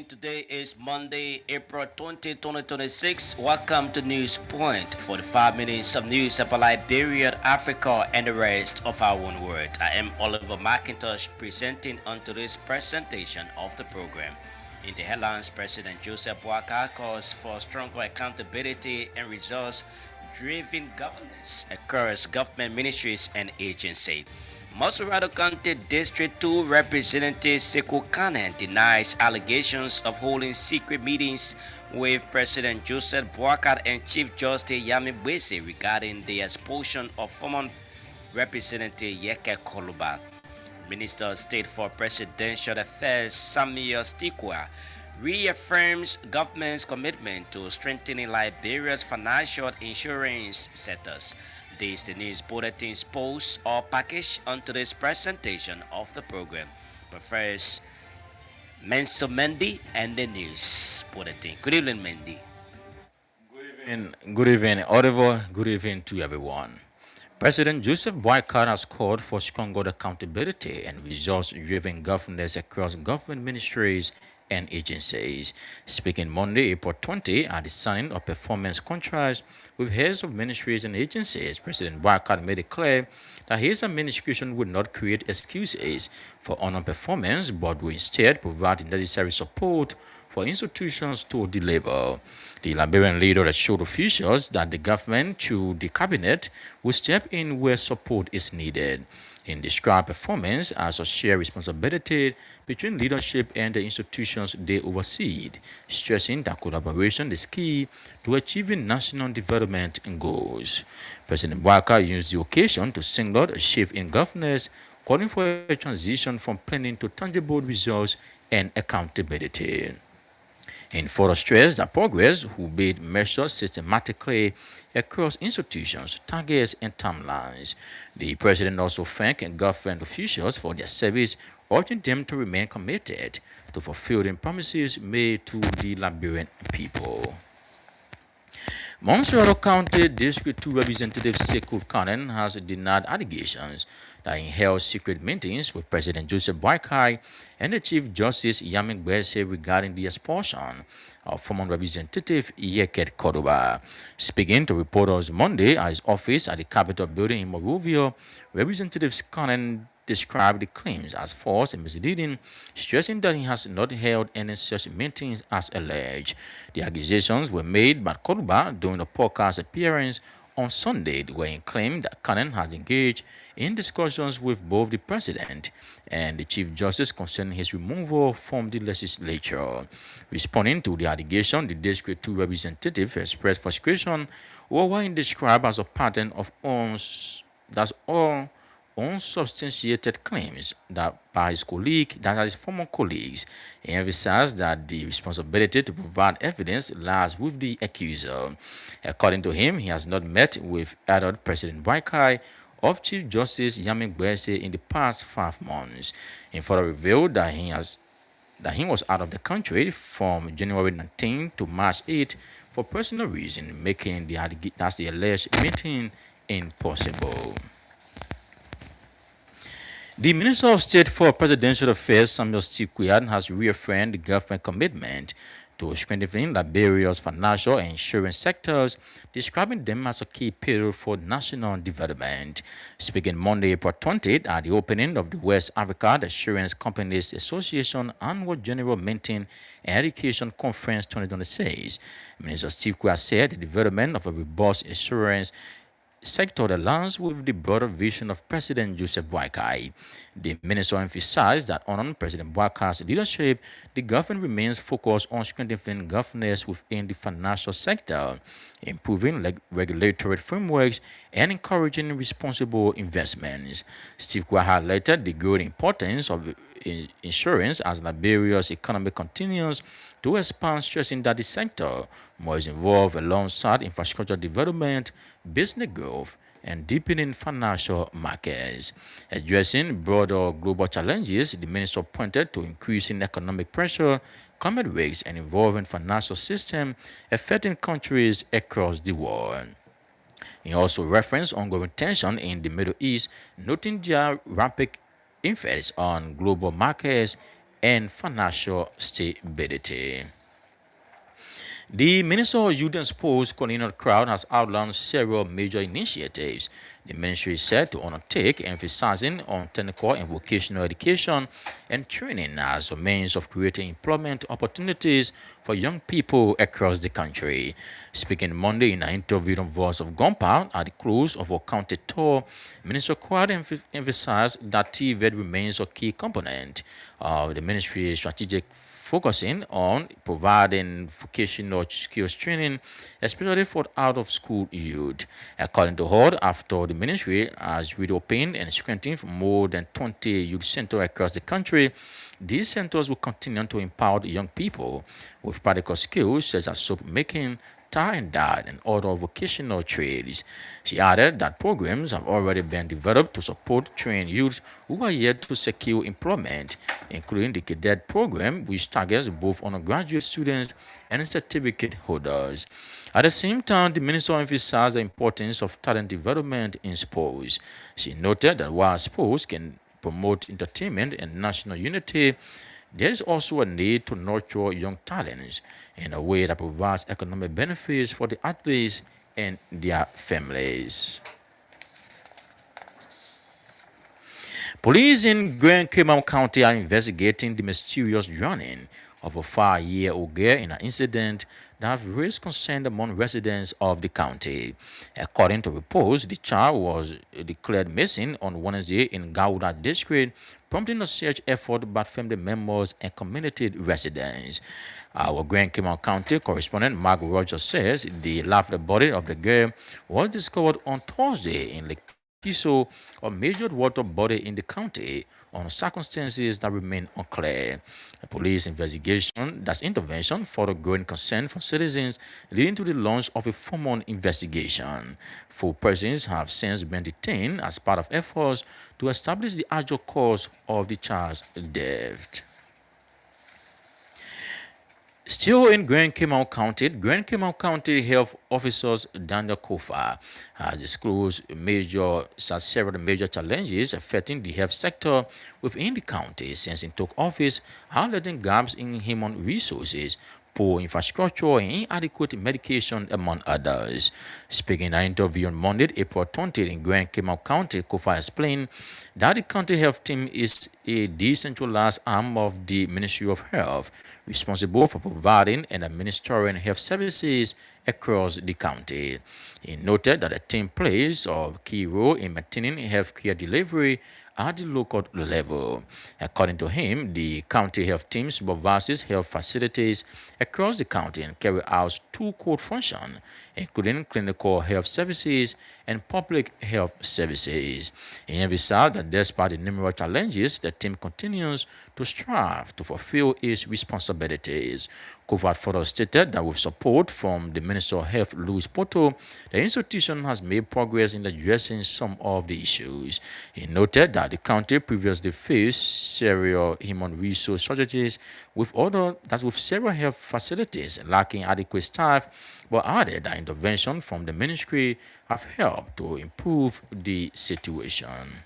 morning. Today is Monday, April 20, 2026. Welcome to News Point, 45 minutes of news about Liberia, Africa, and the rest of our own world. I am Oliver McIntosh presenting on today's presentation of the program. In the headlines, President Joseph Boakai calls for stronger accountability and results driven governance across government ministries and agencies. Masurado County District 2 Representative Sekou Kanen denies allegations of holding secret meetings with President Joseph Boakai and Chief Justice Yami Bwese regarding the expulsion of former Representative Yeke Koluba. Minister of State for Presidential Affairs Samuel Stikwa reaffirms government's commitment to strengthening Liberia's financial insurance sectors. This is the news bulletin's post or package on today's presentation of the program. But first, Menso Mendy and the news bulletin. Good evening, Mendy. Good evening, Oliver. Good evening to everyone. President Joseph Boakai has called for stronger accountability and results-driven governance across government ministries and agencies. Speaking Monday, April 20, at the signing of performance contracts with heads of ministries and agencies, President Boakai made it clear that his administration would not create excuses for underperformance but will instead provide the necessary support for institutions to deliver. The Liberian leader assured officials that the government, through the cabinet, will step in where support is needed. He described performance as a shared responsibility between leadership and the institutions they oversee, stressing that collaboration is key to achieving national development goals. President Boakai used the occasion to single out a shift in governance, calling for a transition from planning to tangible results and accountability. In further stress that progress will be measured systematically across institutions, targets, and timelines. The president also thanked government officials for their service, urging them to remain committed to fulfilling promises made to the Liberian people. Montserrat County District 2 Representative Sekou Kanen has denied allegations that he held secret meetings with President Joseph Boakai and the Chief Justice Yami Bwese regarding the expulsion of former Representative Yeket Cordoba. Speaking to reporters Monday at his office at the Capitol building in Monrovia, Representative Kanen described the claims as false and misleading, stressing that he has not held any such meetings as alleged. The accusations were made by Cordoba during a podcast appearance on Sunday, where he claimed that Kanen had engaged in discussions with both the president and the chief justice concerning his removal from the legislature. Responding to the allegation, the District 2 representative expressed frustration over what he described as a pattern of unsubstantiated claims that by his former colleagues. He emphasized that the responsibility to provide evidence lies with the accuser. According to him, he has not met with either President Boakai or Chief Justice Yami Bwese in the past 5 months. He further revealed that he was out of the country from January 19 to March 8 for personal reasons, making the alleged meeting impossible. The Minister of State for Presidential Affairs, Samuel Stikwa, has reaffirmed the government commitment to strengthening Liberia's financial and insurance sectors, describing them as a key pillar for national development. Speaking Monday, April 20th, at the opening of the West Africa Assurance Companies Association Annual General Meeting and Education Conference 2026, Minister Stikwa said the development of a robust insurance sector aligns with the broader vision of President Joseph Boakai. The minister emphasized that under President Boakai's leadership, the government remains focused on strengthening governance within the financial sector, improving regulatory frameworks, and encouraging responsible investments. Stikwa highlighted the growing importance of insurance as Liberia's economy continues to expand, stressing that the sector must evolve alongside infrastructure development, business growth, and deepening financial markets. Addressing broader global challenges, the minister pointed to increasing economic pressure, climate risks, and evolving financial system affecting countries across the world. He also referenced ongoing tension in the Middle East, noting their rapid influence on global markets and financial stability. The Minister of Youth and Sports, Cornelius Crowd, has outlined several major initiatives the ministry is set to undertake, emphasizing on technical and vocational education and training as a means of creating employment opportunities for young people across the country. Speaking Monday in an interview on Voice of Gompa at the close of a county tour, Minister Crowd emphasized that TVET remains a key component of the ministry's strategic focusing on providing vocational skills training, especially for out-of-school youth. According to her, after the ministry has reopened and strengthened more than 20 youth centers across the country, these centers will continue to empower young people with practical skills such as soap making, tie and dye, and other vocational trades. She added that programs have already been developed to support trained youths who are yet to secure employment, including the cadet program, which targets both undergraduate students and certificate holders. At the same time, the minister emphasized the importance of talent development in sports. She noted that while sports can promote entertainment and national unity, there is also a need to nurture young talents in a way that provides economic benefits for the athletes and their families. Police in Grand Cayman County are investigating the mysterious drowning of a 5-year-old girl in an incident that have raised concern among residents of the county. According to reports, the child was declared missing on Wednesday in Gouda district, prompting a search effort by family members and community residents. Our Grand Cayman County correspondent Mark Rogers says the lifeless body of the girl was discovered on Thursday in Lake Kiso, a major water body in the county, on circumstances that remain unclear. A police investigation, that's intervention, further growing concern from citizens, leading to the launch of a formal investigation. 4 persons have since been detained as part of efforts to establish the actual cause of the child's death. Still in Grand Cayman County Health Officers Daniel Kofa has disclosed several major challenges affecting the health sector within the county since he took office, highlighting gaps in human resources, poor infrastructure, and inadequate medication, among others. Speaking in an interview on Monday, April 20th in Grand Cayman County, Kofa explained that the county health team is a decentralized arm of the Ministry of Health, responsible for providing and administering health services across the county. He noted that the team plays a key role in maintaining healthcare delivery at the local level. According to him, the county health team supervises health facilities across the county and carry out 2 core functions, including clinical health services and public health services. He emphasized that despite the numerous challenges, the team continues to strive to fulfill its responsibilities. Kovac further stated that with support from the Minister of Health, Louis Poto, the institution has made progress in addressing some of the issues. He noted that the county previously faced serious human resource shortages with several health facilities lacking adequate staff, but added that intervention from the ministry have helped to improve the situation.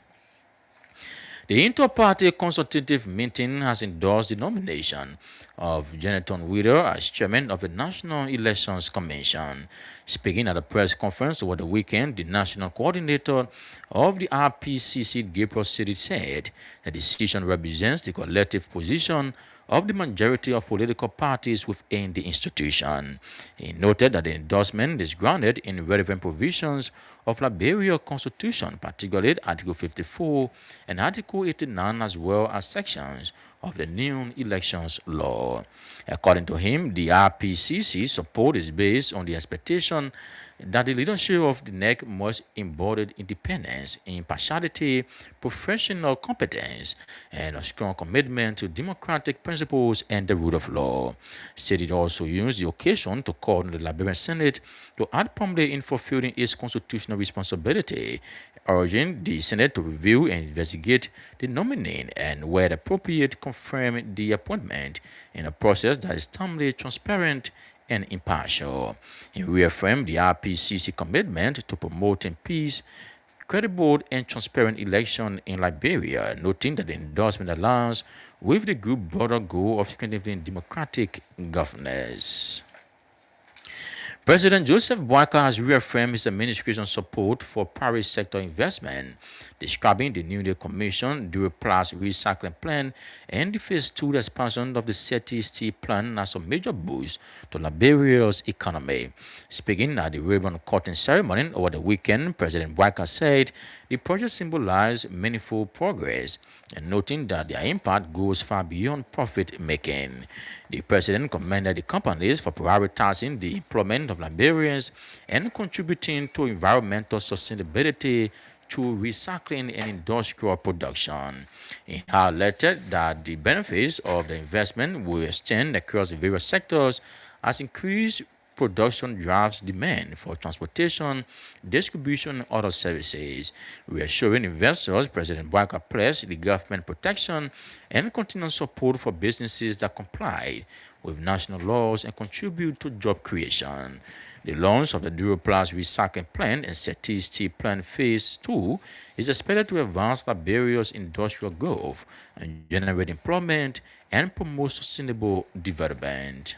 The Inter-Party Consultative Meeting has endorsed the nomination of Jonathan Witter as chairman of the National Elections Commission. Speaking at a press conference over the weekend, the national coordinator of the RPCC, Gabriel City, said the decision represents the collective position of the majority of political parties within the institution. He noted that the endorsement is grounded in relevant provisions of Liberia Constitution, particularly Article 54 and Article 89, as well as sections of the new elections law. According to him, the RPCC support is based on the expectation that the leadership of the NEC must embody independence, impartiality, professional competence, and a strong commitment to democratic principles and the rule of law. Said it also used the occasion to call on the Liberian Senate to act promptly in fulfilling its constitutional responsibility, urging the Senate to review and investigate the nominee and, where appropriate, confirm the appointment in a process that is timely, transparent, and impartial. He reaffirmed the RPCC commitment to promoting peace, credible and transparent election in Liberia, noting that the endorsement aligns with the group's broader goal of strengthening democratic governance. President Joseph Boakai has reaffirmed his administration's support for private sector investment, describing the newly commissioned Duraplast recycling plant and the phase 2 expansion of the SETI steel plant as a major boost to Liberia's economy. Speaking at the ribbon cutting ceremony over the weekend, President Boakai said the project symbolized meaningful progress and noting that their impact goes far beyond profit making. The president commended the companies for prioritizing the employment of Liberians and contributing to environmental sustainability through recycling and industrial production. He highlighted that the benefits of the investment will extend across various sectors as increased production drives demand for transportation, distribution, and other services. Reassuring investors, President Boakai pledged the government protection and continued support for businesses that comply with national laws and contribute to job creation. The launch of the Duraplast recycling plant and SETI steel plant phase 2 is expected to advance Liberia's industrial growth and generate employment and promote sustainable development.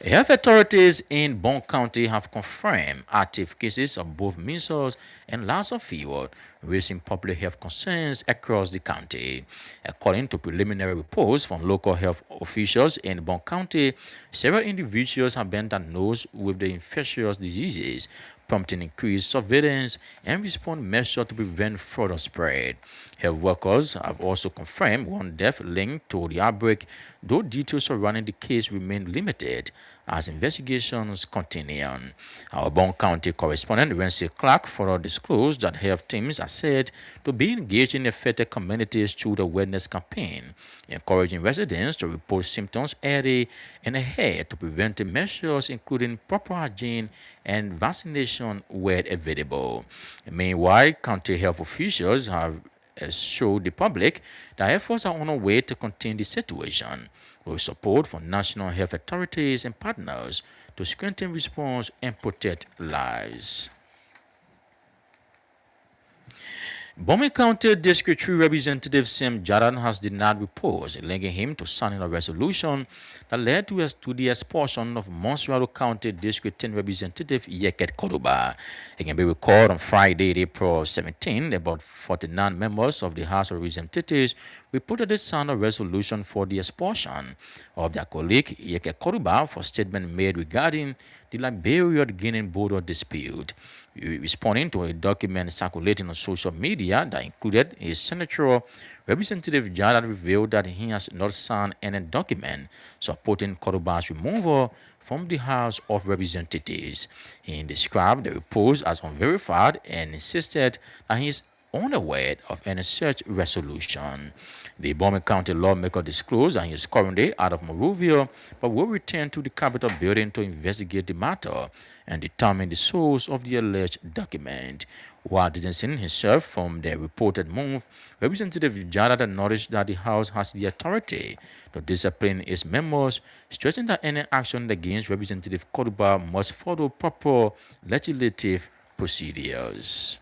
Health authorities in Bon County have confirmed active cases of both measles and Lassa fever, raising public health concerns across the county. According to preliminary reports from local health officials in Bon County, several individuals have been diagnosed with the infectious diseases, prompting increased surveillance and response measures to prevent further spread. Health workers have also confirmed one death linked to the outbreak, though details surrounding the case remain limited as investigations continue. Our Bon County correspondent Rency Clark further disclosed that health teams are said to be engaged in affected communities through the awareness campaign, encouraging residents to report symptoms early and ahead to preventive measures including proper hygiene and vaccination where available. Meanwhile, county health officials have assured the public that efforts are on the way to contain the situation, with support from national health authorities and partners to strengthen response and protect lives. Bomi County District 3 Representative Sam Jordan has denied reports linking him to signing a resolution that led to the expulsion of Montserrado County District 10 Representative Yeket Koruba. It can be recalled on Friday, April 17, about 49 members of the House of Representatives reportedly signed a resolution for the expulsion of their colleague Yeket Koruba for statement made regarding the Liberia-Guinea border dispute. Responding to a document circulating on social media that included a senatorial representative, Jordan revealed that he has not signed any document supporting Koruba's removal from the House of Representatives. He described the report as unverified and insisted that he is unaware of any such resolution. The Bomi County lawmaker disclosed that he is currently out of Monrovia, but will return to the Capitol building to investigate the matter and determine the source of the alleged document. While distancing himself from the reported move, Representative Jordan acknowledged that the House has the authority to discipline its members, stressing that any action against Representative Koruba must follow proper legislative procedures.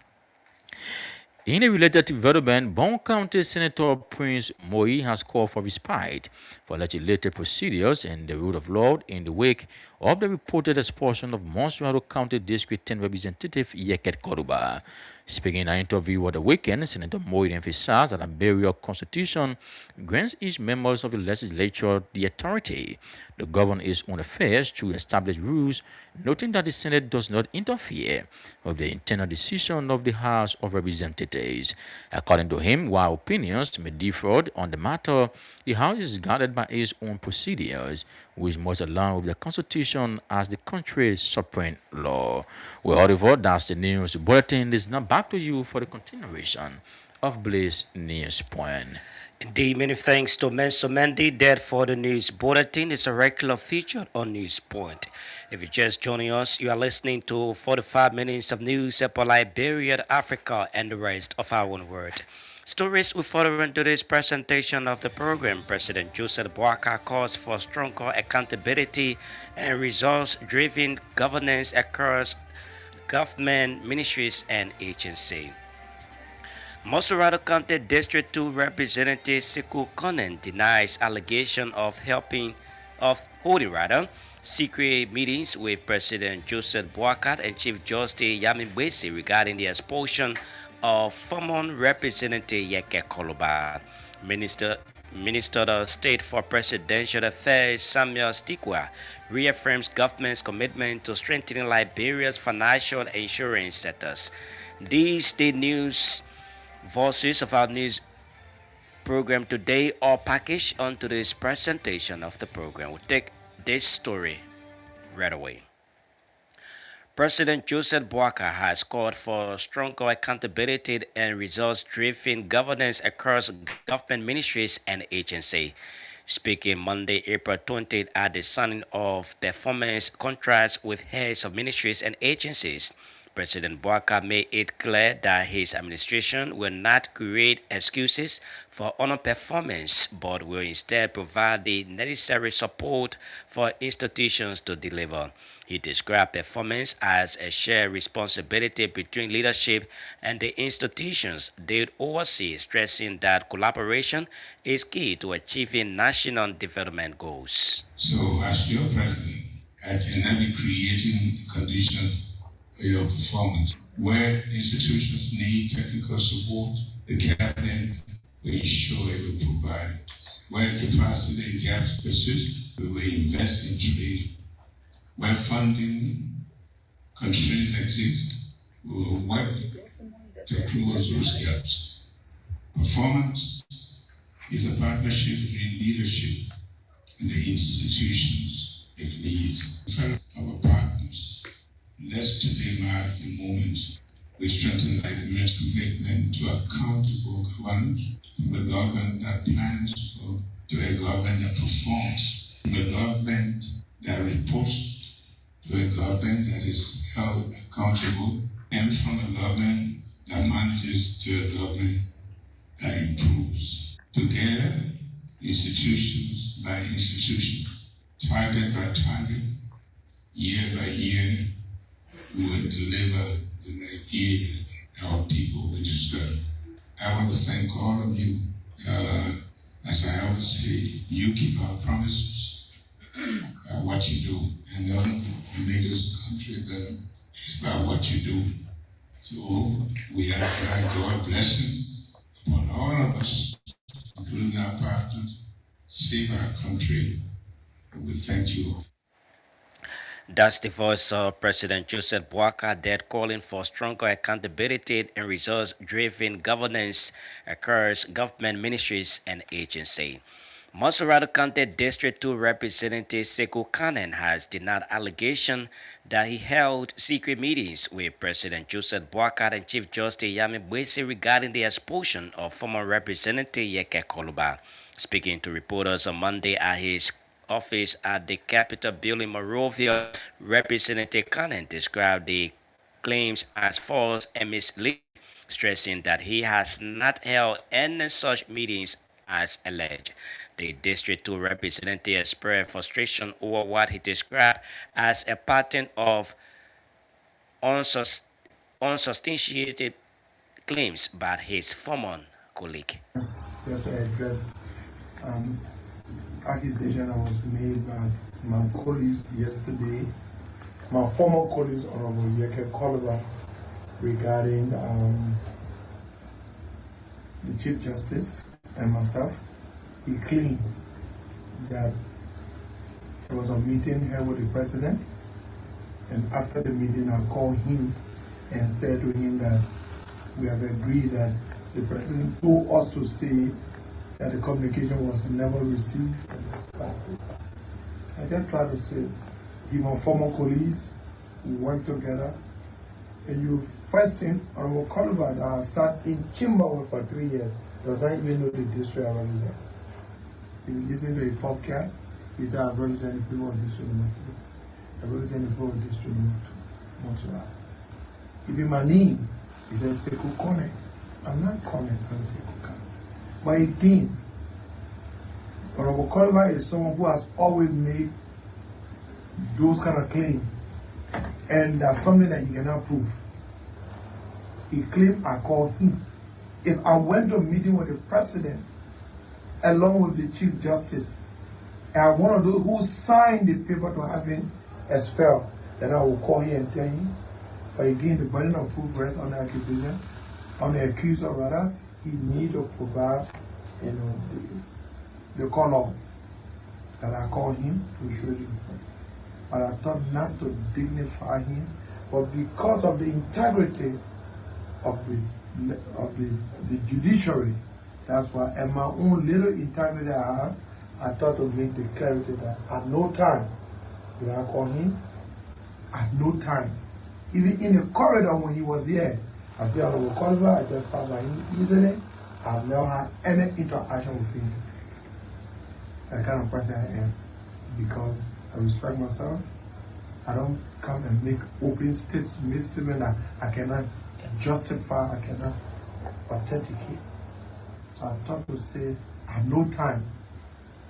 In a related development, Bon County Senator Prince Moi has called for respite for legislative procedures and the rule of law in the wake of the reported expulsion of Montserrado County District 10 Representative Yeket Koruba. Speaking in an interview over the weekend, Senator Moi emphasized that the Liberia Constitution grants each member of the legislature the authority to govern its own affairs through established rules, noting that the Senate does not interfere with the internal decision of the House of Representatives. According to him, while opinions may differ on the matter, the House is guided by its own procedures, which must align with the Constitution as the country's supreme law. Well, however, that's the news bulletin. Is now back to you for the continuation of Blaze News Point. Indeed, many thanks to Menso Mendy. That for the news bulletin is a regular feature on News Point. If you're just joining us, you are listening to 45 minutes of news about Liberia, Africa, and the rest of our own world. Stories we follow in today's presentation of the program. President Joseph Boakai calls for stronger accountability and results-driven governance across government ministries and agencies. Mosurado County District 2 Representative Siku Konen denies allegation of holding secret meetings with President Joseph Boakat and Chief Justice Yamin Bwesi regarding the expulsion of former Representative Yeke Koloba. Minister of State for Presidential Affairs Samuel Stikwa reaffirms government's commitment to strengthening Liberia's financial insurance sectors. These the news voices of our news program today are packaged onto this presentation of the program. We'll take this story right away. President Joseph Boakai has called for stronger accountability and results-driven governance across government ministries and agencies. Speaking Monday, April 20th, at the signing of performance contracts with heads of ministries and agencies, President Boakai made it clear that his administration will not create excuses for underperformance, but will instead provide the necessary support for institutions to deliver. He described performance as a shared responsibility between leadership and the institutions they oversee, stressing that collaboration is key to achieving national development goals. So, as your president, I cannot be creating the conditions for your performance. Where institutions need technical support, the cabinet will ensure it will provide. Where capacity gaps persist, we will invest in trade. Where funding constraints exist, we will work to close those gaps. Performance is a partnership between leadership and the institutions it leads. Our partners, let's today mark the moment we strengthen Liberia's commitment to accountable governance, from a government that plans to a government that performs, from a government that reports to a government that is held accountable, and from a government that manages to a government that improves. Together, institutions by institution, target by target, year by year, we will deliver the Nigeria our people will deserve. I want to thank all of you. As I always say, you keep our promises by what you do. And you make this country better. It's about what you do. So we ask God blessing upon all of us, including our partners, save our country. We thank you. That's the voice of President Joseph Boakai that calling for stronger accountability and results-driven governance across government ministries and agencies. Mosurado County District 2 Representative Sekou Kanen has denied allegation that he held secret meetings with President Joseph Boakai and Chief Justice Yamin Bwesi regarding the expulsion of former Representative Yeke Koloba. Speaking to reporters on Monday at his office at the Capitol Building, Monrovia, Representative Kanen described the claims as false and misleading, stressing that he has not held any such meetings as alleged. The District 2 representative expressed frustration over what he described as a pattern of unsubstantiated claims by his former colleague. Just to address accusation that was made by my colleagues yesterday, my former colleagues, Honorable Yeke Koloba, regarding the Chief Justice and myself. He claimed that there was a meeting held with the President, and after the meeting I called him and said to him that we have agreed that the President told us to say that the communication was never received. I just tried to say, give my former colleagues, we work together, and you first thing, Honorable Koloba, that I sat in chamber for 3 years, does not even know the district I represent. If you listen to a podcast, he said, I represent the people of district number 2. I represent the people of district number 2. If you my name, he says Sekou Kone. I'm not Kone, I'm Sekou Kone. But again, Honorable Koloba is someone who has always made those kind of claims. and that's something that you cannot prove. He claimed I called him. If I went to a meeting with the president along with the Chief Justice, and I'm one of those who signed the paper to have him expelled, then I will call him and tell him. But again, the burden of proof rests on the accusation, on the accuser rather. He needs to provide, the call that I called him to show the report. But I thought not to dignify him, but because of the integrity of the judiciary, that's why, and my own little integrity I have, I thought to make the clarity that at no time did I call him, at no time. Even in the corridor when he was here, I said, I will call her, I just passed by him easily. I've never had any interaction with him. The kind of person I am, because I respect myself. I don't come and make open statements that I cannot justify, I cannot authenticate. So I thought to say, at no time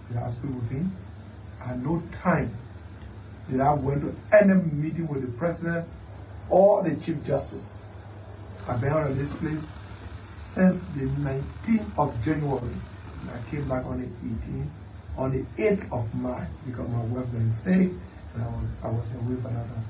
did I speak with him. At no time did I went to any meeting with the president or the Chief Justice. I've been out of this place since the 19th of January. And I came back on the 18th, on the 8th of March, because my wife was sick and I was away for that time.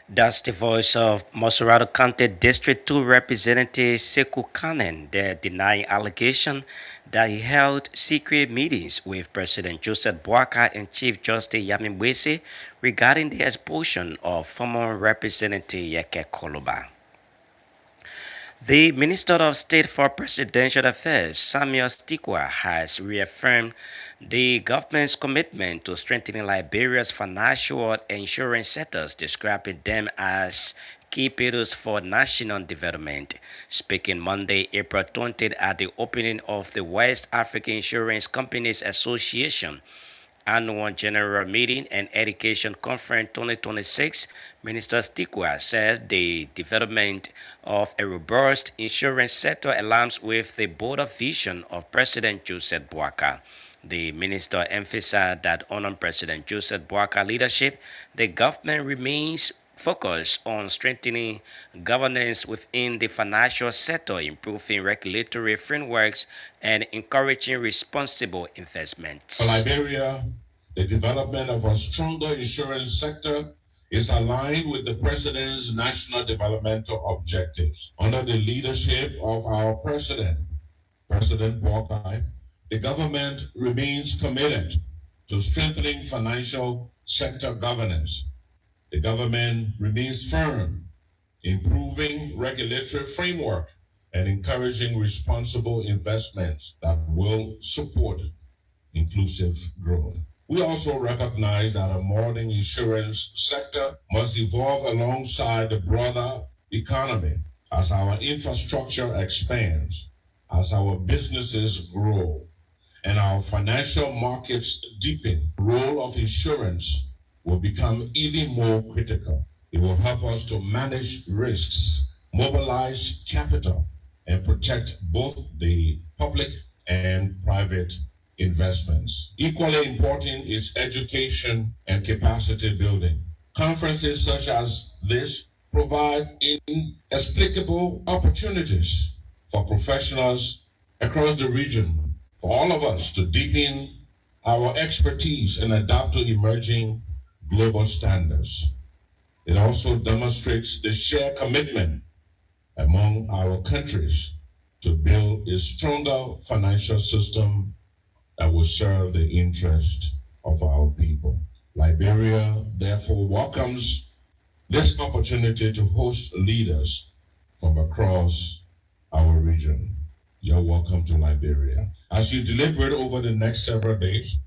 That's the voice of Mosurado County District 2 Representative Sekou Kanen, there denying allegation that he held secret meetings with President Joseph Boakai and Chief Justice Yami Mwese regarding the expulsion of former Representative Yeke Koloba. The Minister of State for Presidential Affairs, Samuel Stikwa, has reaffirmed the government's commitment to strengthening Liberia's financial and insurance sectors, describing them as key pillars for national development. Speaking Monday, April 20th, at the opening of the West African Insurance Companies Association Annual General Meeting and Education Conference 2026, Minister Stikwa said the development of a robust insurance sector aligns with the broader vision of President Joseph Boakai. The minister emphasized that under President Joseph Boakai's leadership, the government remains focused on strengthening governance within the financial sector, improving regulatory frameworks, and encouraging responsible investments. For Liberia, the development of a stronger insurance sector is aligned with the President's national developmental objectives. Under the leadership of our President, President Boakai, the government remains committed to strengthening financial sector governance. The government remains firm in improving regulatory framework and encouraging responsible investments that will support inclusive growth. We also recognize that a modern insurance sector must evolve alongside the broader economy as our infrastructure expands, as our businesses grow, and our financial markets deepen. The role of insurance will become even more critical. It will help us to manage risks, mobilize capital, and protect both the public and private investments. Equally important is education and capacity building. Conferences such as this provide inexplicable opportunities for professionals across the region, for all of us to deepen our expertise and adapt to emerging global standards. It also demonstrates the shared commitment among our countries to build a stronger financial system that will serve the interest of our people. Liberia, therefore, welcomes this opportunity to host leaders from across our region. You're welcome to Liberia. As you deliberate over the next several days,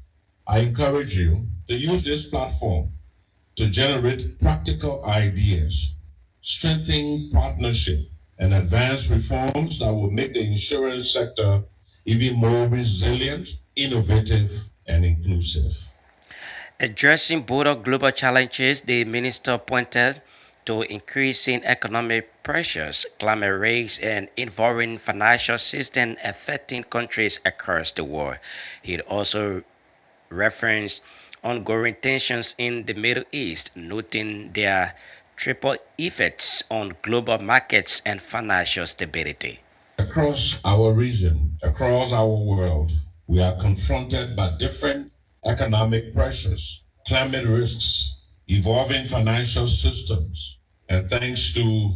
I encourage you to use this platform to generate practical ideas, strengthen partnership, and advance reforms that will make the insurance sector even more resilient, innovative, and inclusive. Addressing broader global challenges, the minister pointed to increasing economic pressures, climate risks, and evolving financial system affecting countries across the world. He also referenced ongoing tensions in the Middle East, noting their triple effects on global markets and financial stability. Across our region, across our world, we are confronted by different economic pressures, climate risks, evolving financial systems, and thanks to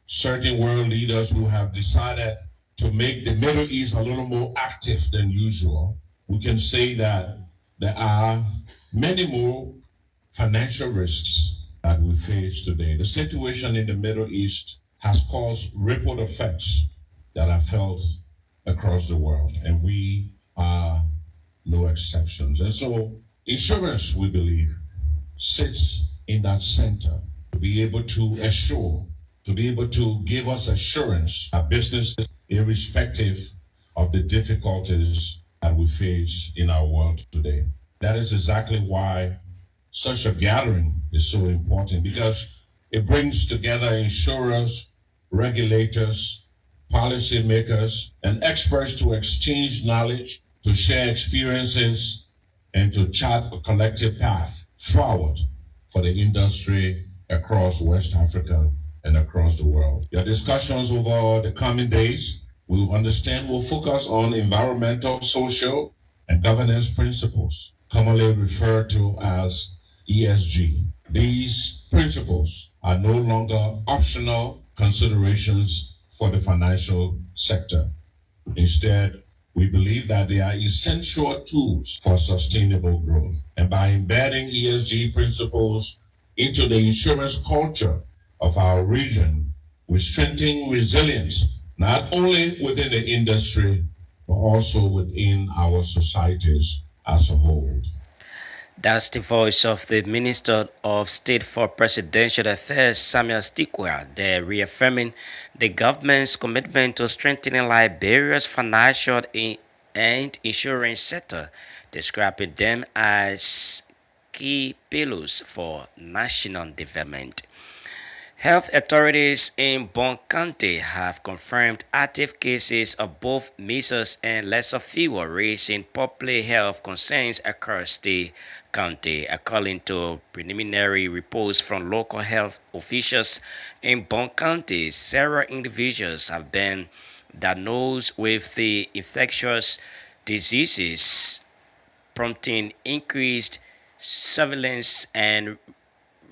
certain world leaders who have decided to make the Middle East a little more active than usual, we can say that there are many more financial risks that we face today. The situation in the Middle East has caused ripple effects that are felt across the world, and we are no exceptions. And so, insurance, we believe, sits in that center to be able to assure, to be able to give us assurance that businesses, irrespective of the difficulties that we face in our world today. That is exactly why such a gathering is so important, because it brings together insurers, regulators, policymakers, and experts to exchange knowledge, to share experiences, and to chart a collective path forward for the industry across West Africa and across the world. Your discussions over the coming days, we will focus on environmental, social, and governance principles, commonly referred to as ESG. These principles are no longer optional considerations for the financial sector. Instead, we believe that they are essential tools for sustainable growth. And by embedding ESG principles into the insurance culture of our region, we strengthen resilience, not only within the industry, but also within our societies as a whole. That's the voice of the Minister of State for Presidential Affairs, Samuel Stikwya, there reaffirming the government's commitment to strengthening Liberia's financial and insurance sector, describing them as key pillars for national development. Health authorities in Bon County have confirmed active cases of both measles and Lassa fever, raising public health concerns across the county. According to preliminary reports from local health officials in Bon County, several individuals have been diagnosed with the infectious diseases, prompting increased surveillance and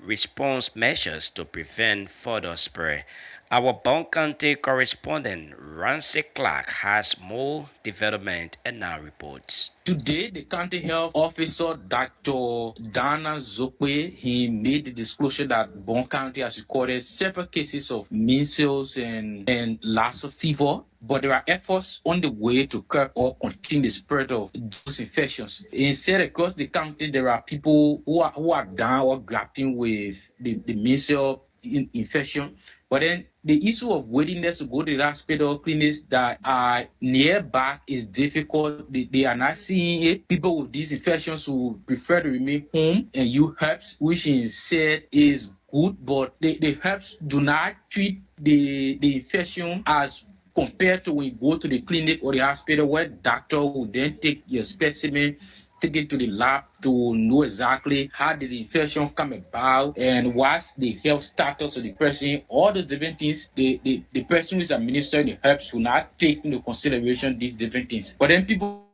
response measures to prevent further spread. Our Bon County correspondent Ramsey Clark has more development and now reports. Today, the county health officer, Dr. Dana Zokwe, he made the disclosure that Bon County has recorded several cases of measles and Lassa fever, but there are efforts on the way to curb or contain the spread of those infections. Instead, across the county, there are people who are down or grappling with the measles infection. But then the issue of willingness to go to the hospital clinics that are nearby is difficult. They are not seeing it. People with these infections who prefer to remain home and use herbs, which is said is good, but the herbs do not treat the infection as compared to when you go to the clinic or the hospital, where doctor will then take your specimen, take it to the lab to know exactly how did the infection come about and what's the health status of the person. All the different things, the person who is administering the herbs will not take into consideration these different things. But then people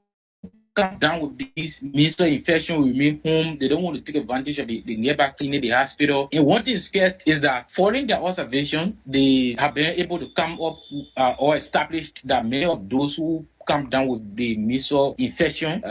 come down with this measles infection, will remain home. They don't want to take advantage of the nearby clinic, the hospital. And one thing is first is that following their observation, they have been able to come up or establish that many of those who come down with the measles infection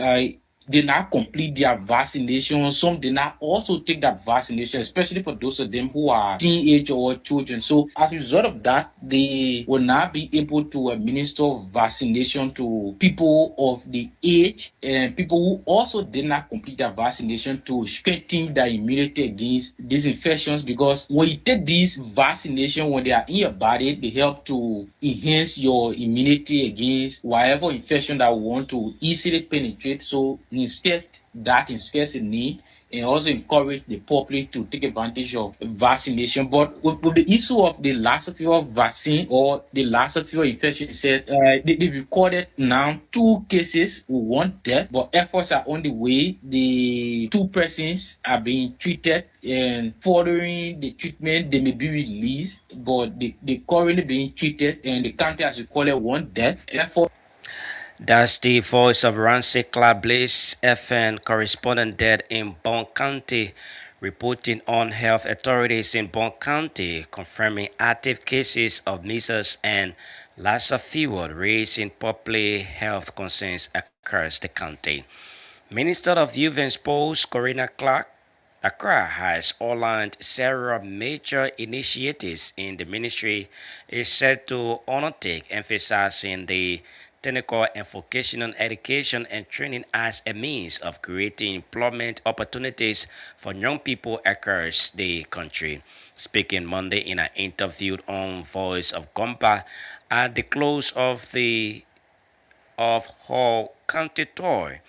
did not complete their vaccination. Some did not also take that vaccination, especially for those of them who are teenage or children. So as a result of that, they will not be able to administer vaccination to people of the age and people who also did not complete their vaccination to strengthen their immunity against these infections. Because when you take these vaccination, when they are in your body, they help to enhance your immunity against whatever infection that want to easily penetrate. So instead, that is first in need. and also encourage the public to take advantage of vaccination. But with the issue of the Lassa fever vaccine or the Lassa fever infection, said they recorded now 2 cases with 1 death, but efforts are on the way. The 2 persons are being treated, and following the treatment, they may be released, but they currently being treated, and the county has recorded 1 death. Therefore, That's the voice of Ramsey Clark Bliss, FN correspondent dead in Bond County, reporting on health authorities in Bond County confirming active cases of measles and Lassa fever, raising public health concerns across the county. Minister of Youth and Sports, Corina Clark, Accra has outlined several major initiatives in the ministry is set to undertake, emphasizing the technical and vocational education and training as a means of creating employment opportunities for young people across the country. Speaking Monday in an interview on Voice of Gompa at the close of her county tour,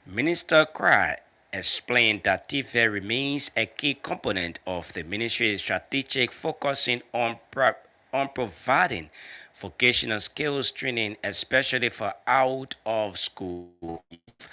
Minister Cry explained that TVET remains a key component of the ministry's strategic focusing on providing vocational skills training, especially for out of school youth.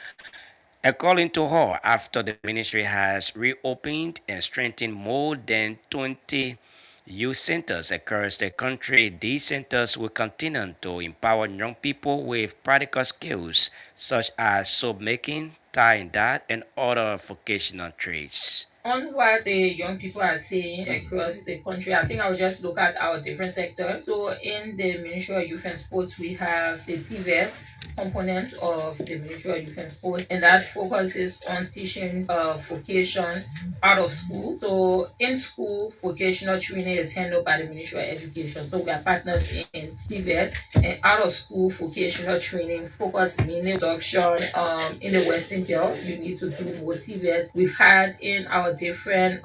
According to her, after the ministry has reopened and strengthened more than 20 youth centers across the country, these centers will continue to empower young people with practical skills such as soap making, tying dye, and other vocational trades. On what the young people are saying across the country, I think I'll just look at our different sectors. So in the Ministry of Youth and Sports, we have the TVET component of the Ministry of Youth and Sports, and that focuses on teaching vocation out of school. So in school, vocational training is handled by the Ministry of Education. So we are partners in TVET, and out of school vocational training focus mainly production in the Western Cape. You need to do more TVET. We've had in our different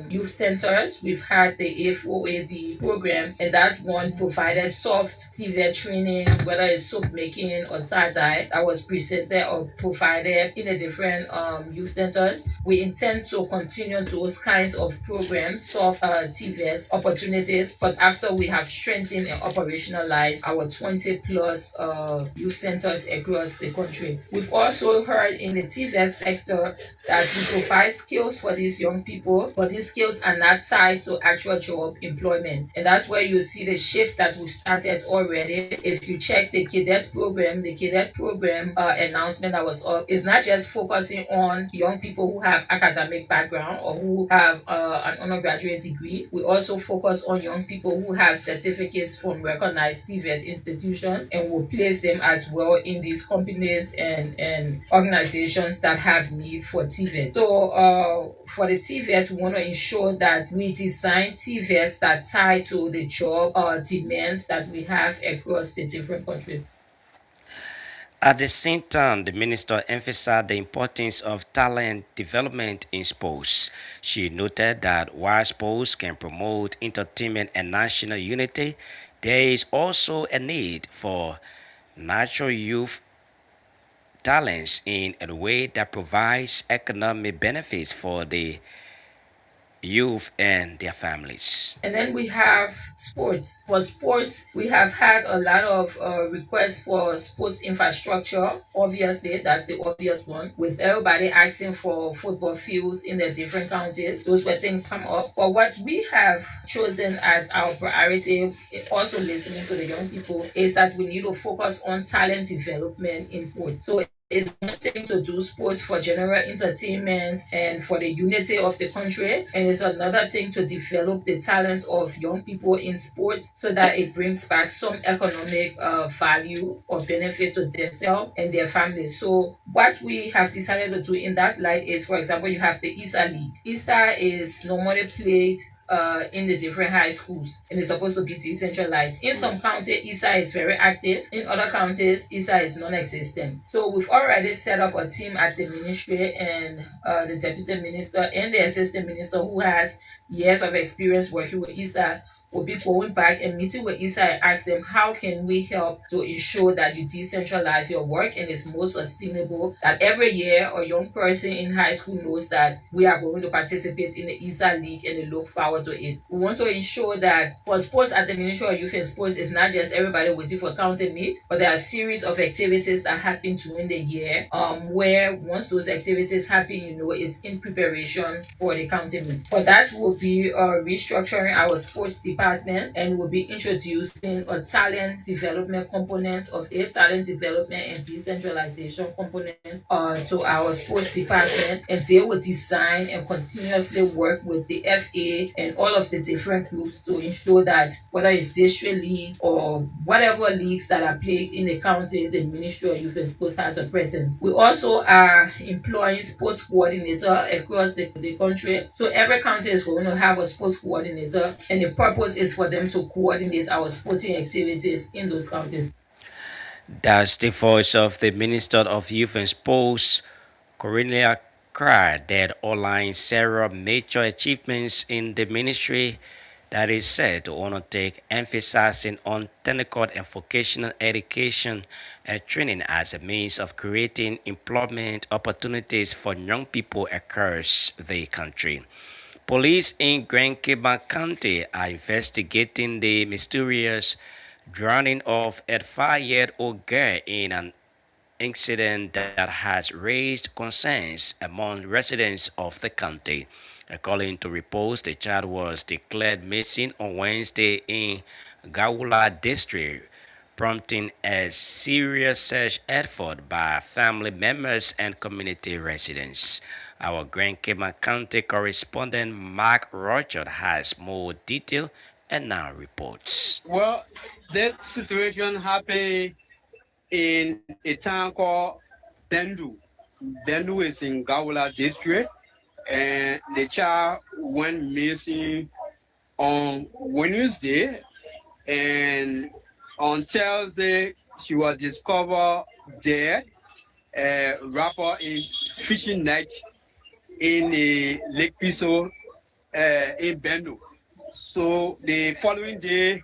youth centers, we've had the AFOAD program, and that one provided soft TVET training, whether it's soap making or tie-dye, that was presented or provided in the different youth centers. We intend to continue those kinds of programs, soft TVET opportunities, but after we have strengthened and operationalized our 20 plus youth centers across the country. We've also heard in the TVET sector that we provide skills for these young people, but these skills are not tied to actual job employment. And that's where you see the shift that we've started already. If you check the cadet program, announcement that was up is not just focusing on young people who have academic background or who have an undergraduate degree. We also focus on young people who have certificates from recognized TVET institutions, and will place them as well in these companies and organizations that have need for TVET. So for the TVET, we want to ensure that we design TVETs that tie to the job demands that we have across the different countries. At the same time, the minister emphasized the importance of talent development in sports. She noted that while sports can promote entertainment and national unity, there is also a need for natural youth talents in a way that provides economic benefits for the youth and their families. And then we have sports. For sports, we have had a lot of requests for sports infrastructure. Obviously, that's the obvious one. With everybody asking for football fields in the different counties, those were things come up. But what we have chosen as our priority, also listening to the young people, is that we need to focus on talent development in sports. So it's one thing to do sports for general entertainment and for the unity of the country, and it's another thing to develop the talents of young people in sports so that it brings back some economic value or benefit to themselves and their families. So what we have decided to do in that light is, for example, you have the ISA League. ISA is normally played in the different high schools, and it's supposed to be decentralized. In some counties, ISA is very active. In other counties, ISA is non-existent. So we've already set up a team at the ministry, and the deputy minister and the assistant minister who has years of experience working with ISA will be going back and meeting with ISA and ask them how can we help to ensure that you decentralize your work and it's more sustainable, that every year a young person in high school knows that we are going to participate in the ISA League and they look forward to it. We want to ensure that for sports at the Ministry of Youth and Sports, it's not just everybody waiting for county meet, but there are a series of activities that happen during the year where once those activities happen, it's in preparation for the county meet. For that, we'll be restructuring our sports department and we'll be introducing a talent development component of it, talent development and decentralization component to our sports department, and they will design and continuously work with the FA and all of the different groups to ensure that whether it's district league or whatever leagues that are played in the county, the Ministry of Youth and Sports has a presence. We also are employing sports coordinator across the country. So every county is going to have a sports coordinator, and the purpose is for them to coordinate our sporting activities in those counties. That's the voice of the Minister of Youth and Sports, Cornelia Cried, that outlined several major achievements in the ministry that is said to undertake, emphasizing on technical and vocational education and training as a means of creating employment opportunities for young people across the country. Police in Grand Quebec County are investigating the mysterious drowning of a 5-year-old girl in an incident that has raised concerns among residents of the county. According to reports, the child was declared missing on Wednesday in Gawula district, prompting a serious search effort by family members and community residents. Our Grand Cayman County correspondent Mark Rochard has more detail and now reports. Well, that situation happened in a town called Dendu. Dendu is in Gawula district, and the child went missing on Wednesday, and on Thursday she was discovered dead, wrapped in fishing net in the Lake Piso in Bendu. So the following day,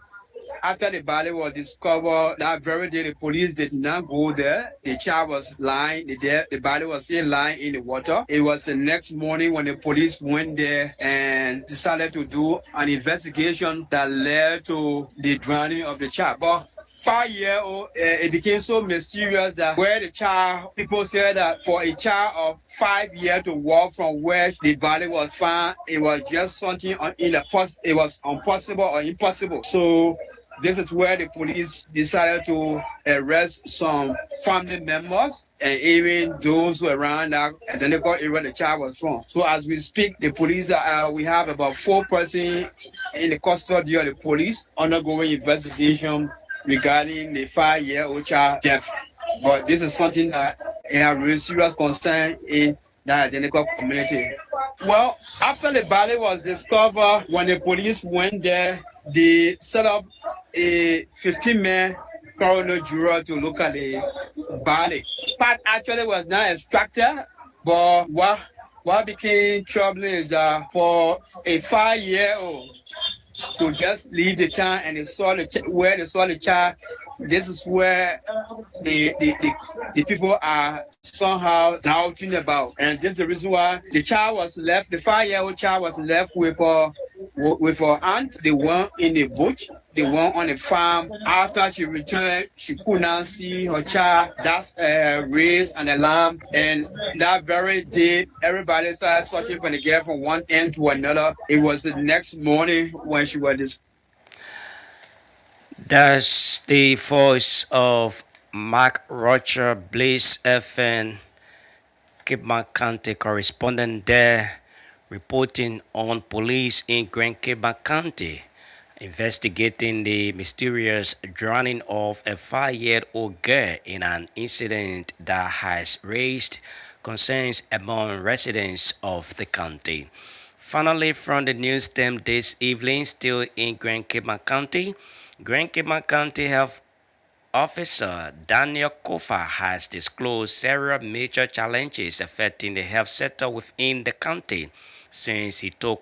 after the body was discovered, that very day the police did not go there. The child was lying, the body was still lying in the water. It was the next morning when the police went there and decided to do an investigation that led to the drowning of the child. But 5-year-old, it became so mysterious that where the child, people said that for a child of 5 years to walk from where the body was found, it was just something it was impossible or impossible. So this is where the police decided to arrest some family members and even those who were around that identical area the child was from. So as we speak, the police we have about 4 persons in the custody of the police undergoing investigation regarding the 5-year-old child death. But this is something that has really serious concern in that identical community. Well, after the body was discovered, when the police went there, they set up a 15-man coroner jury to look at the body. Part actually was not extracted, but what became troubling is that for a 5-year-old to just leave the town and where they saw the child, this is where the people are somehow doubting about. And this is the reason why the 5-year-old child was left with her aunt, the one in the bush, the one on the farm. After she returned, she could not see her child. That's raised an alarm. And that very day, everybody started searching for the girl from one end to another. It was the next morning when she was That's the voice of Mark Roger, Blaze FN, Kidman County correspondent there, reporting on police in Grand Quebec County investigating the mysterious drowning of a 5-year-old girl in an incident that has raised concerns among residents of the county. Finally, from the news team this evening, still in Grand Quebec County, Grand Quebec County Health Officer Daniel Kofa has disclosed several major challenges affecting the health sector within the county since he took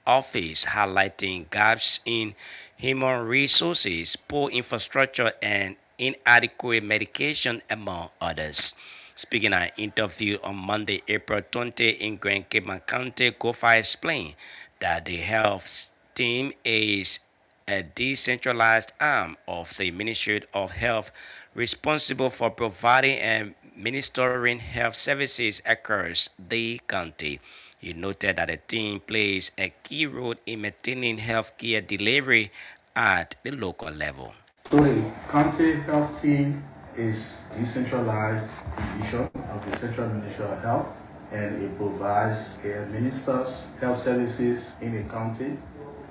office, highlighting gaps in human resources, poor infrastructure, and inadequate medication, among others. Speaking at an interview on Monday, April 20 in Grand Cayman County, Kofa explained that the health team is a decentralized arm of the Ministry of Health responsible for providing and administering health services across the county. He noted that the team plays a key role in maintaining healthcare delivery at the local level. So the county health team is decentralized division of the Central Ministry of Health, and it provides, it administers health services in the county,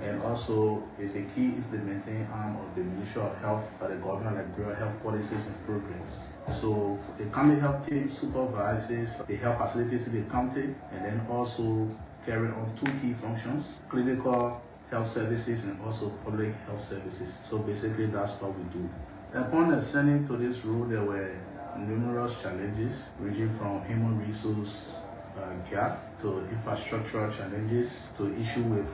and also is a key implementing arm of the Ministry of Health for the government of Liberia health policies and programs. So the county health team supervises the health facilities in the county, and then also carry on two key functions: clinical health services and also public health services. So basically that's what we do. Upon ascending to this role, there were numerous challenges ranging from human resource gap to infrastructural challenges to issue with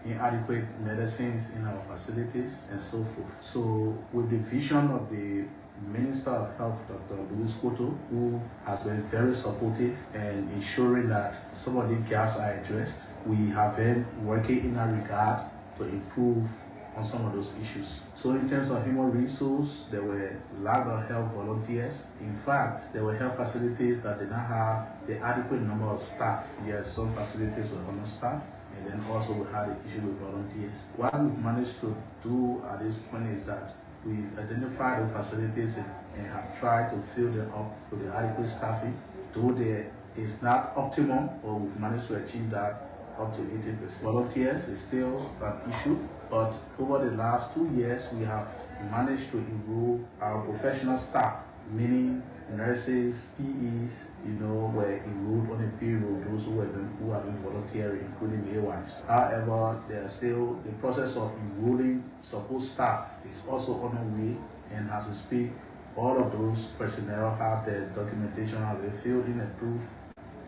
inadequate medicines in our facilities and so forth. So with the vision of the Minister of Health, Dr. Louis Koto, who has been very supportive and ensuring that some of the gaps are addressed, we have been working in that regard to improve on some of those issues. So in terms of human resource, there were lack of health volunteers. In fact, there were health facilities that did not have the adequate number of staff. Yes, some facilities were understaffed, and then also we had an issue with volunteers. What we've managed to do at this point is that we've identified the facilities and have tried to fill them up with the adequate staffing. Though there is not optimum, or we've managed to achieve that up to 80%. Volunteers is still an issue, but over the last 2 years, we have managed to enroll our professional staff, meaning nurses, PEs, were enrolled on a payroll, those who have been volunteering, including midwives. However, there are still the process of enrolling support staff is also on the way, and as we speak, all of those personnel have their documentation have been filled in, approved,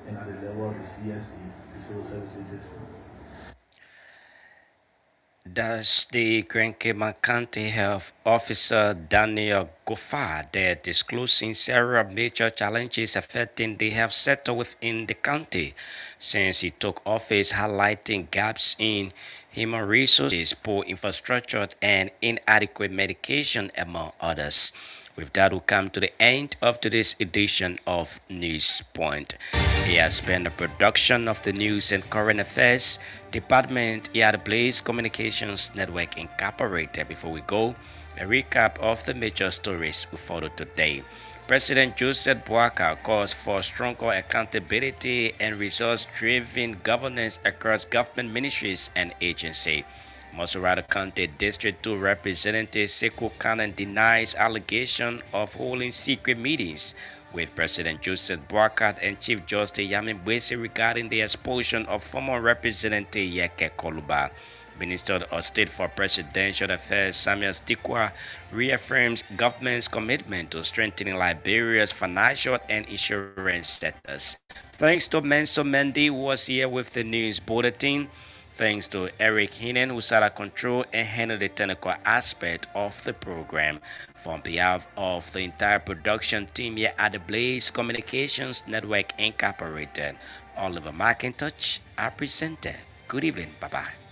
and at the level of the CSE, the Civil Service Agency. Does the Grand Cayman County Health Officer Daniel Goffard there disclosing several major challenges affecting the health sector within the county since he took office, highlighting gaps in human resources, poor infrastructure, and inadequate medication, among others. With that, we come to the end of today's edition of News Point. It has been a production of the News and Current Affairs Department here at Blaze Communications Network Incorporated. Before we go, a recap of the major stories we followed today. President Joseph Boakai calls for stronger accountability and results-driven governance across government ministries and agencies. Mosurado County District 2 Representative Sekou Cannon denies allegation of holding secret meetings with President Joseph Boakai and Chief Justice Yamin Bwesi regarding the expulsion of former Representative Yeke Koluba. Minister of State for Presidential Affairs Samuel Stikwa reaffirms government's commitment to strengthening Liberia's financial and insurance sectors. Thanks to Menso Mendy, who was here with the news bulletin. Thanks to Eric Hinen, who sat at control and handled the technical aspect of the program. On behalf of the entire production team here at the Blaze Communications Network Incorporated, Oliver McIntosh, I presented. Good evening. Bye-bye.